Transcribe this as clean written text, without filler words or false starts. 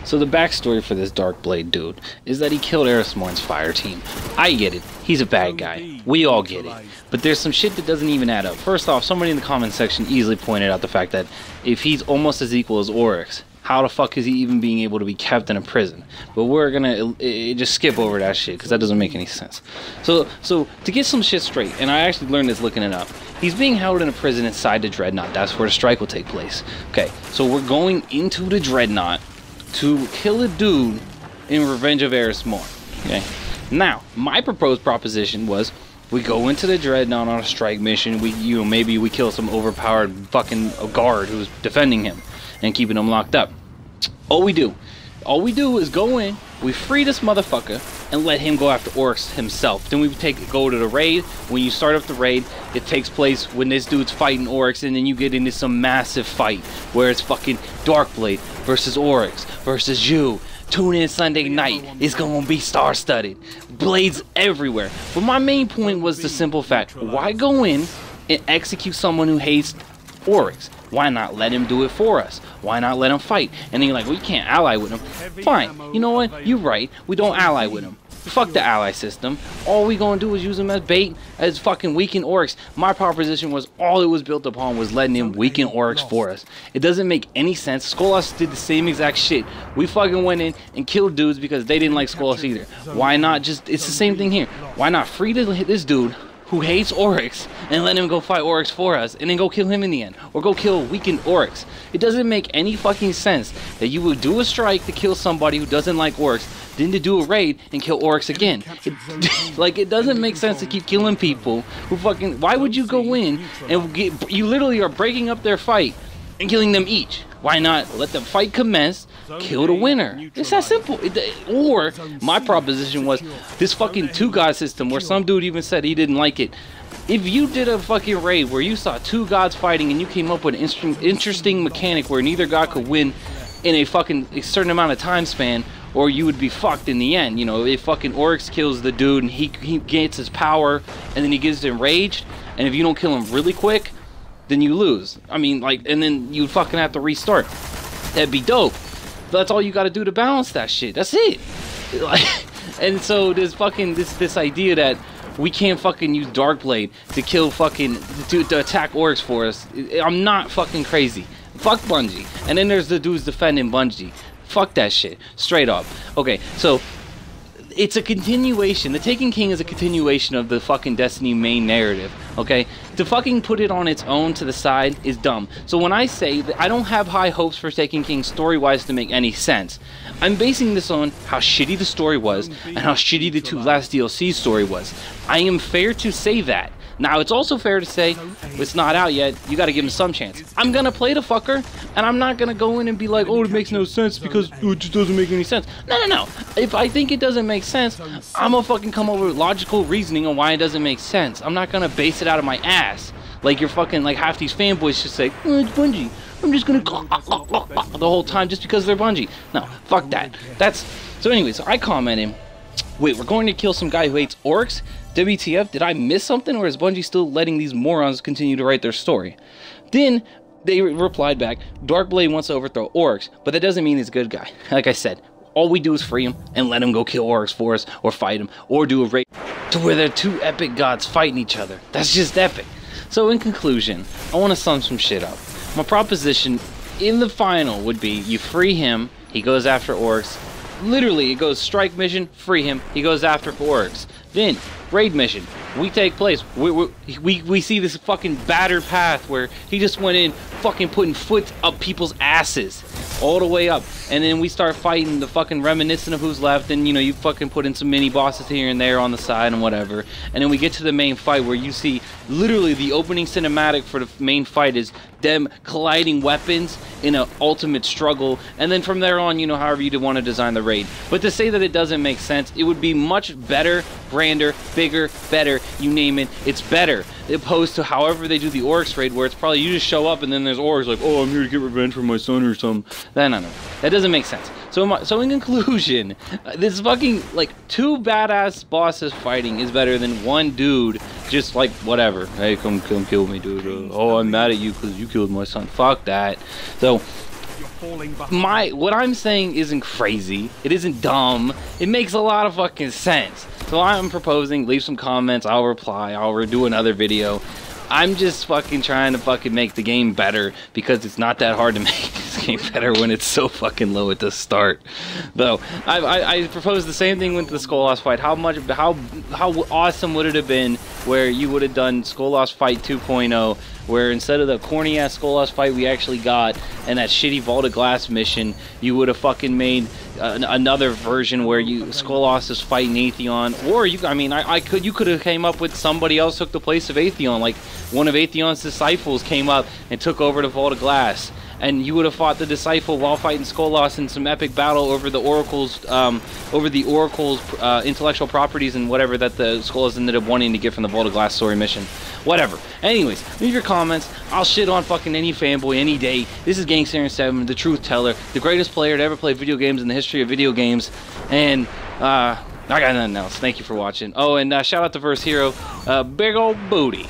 So the backstory for this Darkblade dude is that he killed Erismorn's fire team. I get it. He's a bad guy. We all get it. But there's some shit that doesn't even add up. First off, somebody in the comment section easily pointed out the fact that if he's almost as equal as Oryx, how the fuck is he even being able to be kept in a prison? But we're gonna just skip over that shit because that doesn't make any sense. So to get some shit straight, and I actually learned this looking it up, he's being held in a prison inside the Dreadnought. That's where the strike will take place. Okay, so we're going into the Dreadnought to kill a dude in revenge of Erismorn. Okay, now my proposed proposition was we go into the Dreadnought on a strike mission. Maybe we kill some overpowered fucking guard who's defending him and keeping him locked up. All we do is go in, we free this motherfucker, and let him go after Oryx himself. Then we go to the raid. When you start up the raid, it takes place when this dude's fighting Oryx, and then you get into some massive fight where it's fucking Darkblade versus Oryx versus you. Tune in Sunday night. It's gonna be star-studded. Blades everywhere. But my main point was the simple fact: why go in and execute someone who hates Oryx? Why not let him do it for us? Why not let him fight? And then you're like, well, you can't ally with him. Fine. You know what? You're right. We don't ally with him. Fuck the ally system. All we gonna do is use him as bait, as fucking weaken Oryx. My proposition was all it was built upon was letting him weaken Oryx for us. It doesn't make any sense. Skolas did the same exact shit. We fucking went in and killed dudes because they didn't like Skolas either. Why not just, it's the same thing here. Why not free this dude who hates Oryx and let him go fight Oryx for us and then go kill him in the end, or go kill weakened Oryx? It doesn't make any fucking sense that you would do a strike to kill somebody who doesn't like Oryx, then to do a raid and kill Oryx again. It doesn't make sense to keep killing people who fucking, why would you go in and you literally are breaking up their fight and killing them each? Why not let the fight commence, kill the winner? It's that simple. Or my proposition was this fucking two-god system where some dude even said he didn't like it. If you did a fucking raid where you saw two gods fighting and you came up with an interesting mechanic where neither god could win in a certain amount of time span, or you would be fucked in the end. You know, if fucking Oryx kills the dude and he gets his power and then he gets enraged, and if you don't kill him really quick, then you lose. I mean, like, and then you fucking have to restart. That'd be dope. That's all you gotta do to balance that shit. That's it. Like, and so there's fucking this idea that we can't fucking use Darkblade to kill fucking to attack Oryx for us. I'm not fucking crazy. Fuck Bungie. And then there's the dudes defending Bungie. Fuck that shit. Straight up. Okay, so it's a continuation. The Taken King is a continuation of the fucking Destiny main narrative, okay? To fucking put it on its own to the side is dumb. So when I say that I don't have high hopes for Taken King story-wise to make any sense, I'm basing this on how shitty the story was and how shitty the two last DLC story was. I am fair to say that. Now, it's also fair to say, it's not out yet, you gotta give him some chance. I'm gonna play the fucker, and I'm not gonna go in and be like, oh, it makes no sense because it just doesn't make any sense. No. If I think it doesn't make sense, I'm gonna fucking come up with logical reasoning on why it doesn't make sense. I'm not gonna base it out of my ass. Like you're fucking, like half these fanboys just say, oh, it's Bungie. I'm just gonna the whole time just because they're Bungie. No, fuck that. So anyways, I commented, wait, we're going to kill some guy who hates Oryx? WTF, did I miss something, or is Bungie still letting these morons continue to write their story? Then they replied back, Darkblade wants to overthrow Oryx, but that doesn't mean he's a good guy. Like I said, all we do is free him and let him go kill Oryx for us, or fight him, or do a raid to where they're two epic gods fighting each other. That's just epic. So in conclusion, I want to sum some shit up. My proposition in the final would be you free him, he goes after Oryx. Literally, it goes strike mission, free him, he goes after Oryx. Then, raid mission, we take place. We see this fucking battered path where he just went in fucking putting foot up people's asses all the way up. And then we start fighting the fucking reminiscent of who's left, and you know, you fucking put in some mini bosses here and there on the side and whatever. And then we get to the main fight where you see literally the opening cinematic for the main fight is them colliding weapons in an ultimate struggle, and then from there on, you know, however you want to design the raid. But to say that it doesn't make sense, it would be much better, grander, bigger, better, you name it, it's better, opposed to however they do the Oryx raid, where it's probably you just show up and then there's Oryx like, oh, I'm here to get revenge for my son or something. No, that doesn't make sense. So in conclusion, this fucking, like, two badass bosses fighting is better than one dude just like, whatever, hey, come kill me, dude. Oh, I'm mad at you because you killed my son. Fuck that. So what I'm saying isn't crazy. It isn't dumb. It makes a lot of fucking sense. So I'm proposing, leave some comments, I'll reply, I'll redo another video. I'm just fucking trying to fucking make the game better, because it's not that hard to make this game better when it's so fucking low at the start. Though I proposed the same thing with the Skull Lost fight. How awesome would it have been where you would have done Skull Lost Fight 2.0, where instead of the corny ass Skull Lost fight we actually got and that shitty Vault of Glass mission, you would have fucking made another version where Skull Lost is fighting Atheon, or you could have came up with somebody else took the place of Atheon, like one of Atheon's disciples came up and took over the Vault of Glass, and you would have fought the disciple while fighting Skull Lost in some epic battle over the Oracle's intellectual properties and whatever that the Skull Lost ended up wanting to get from the Vault of Glass story mission. Whatever. Anyways, leave your comments. I'll shit on fucking any fanboy any day. This is Gangster7, the truth teller, the greatest player to ever play video games in the history of video games, and I got nothing else. Thank you for watching. Oh, and shout out to Verse Hero, big old booty.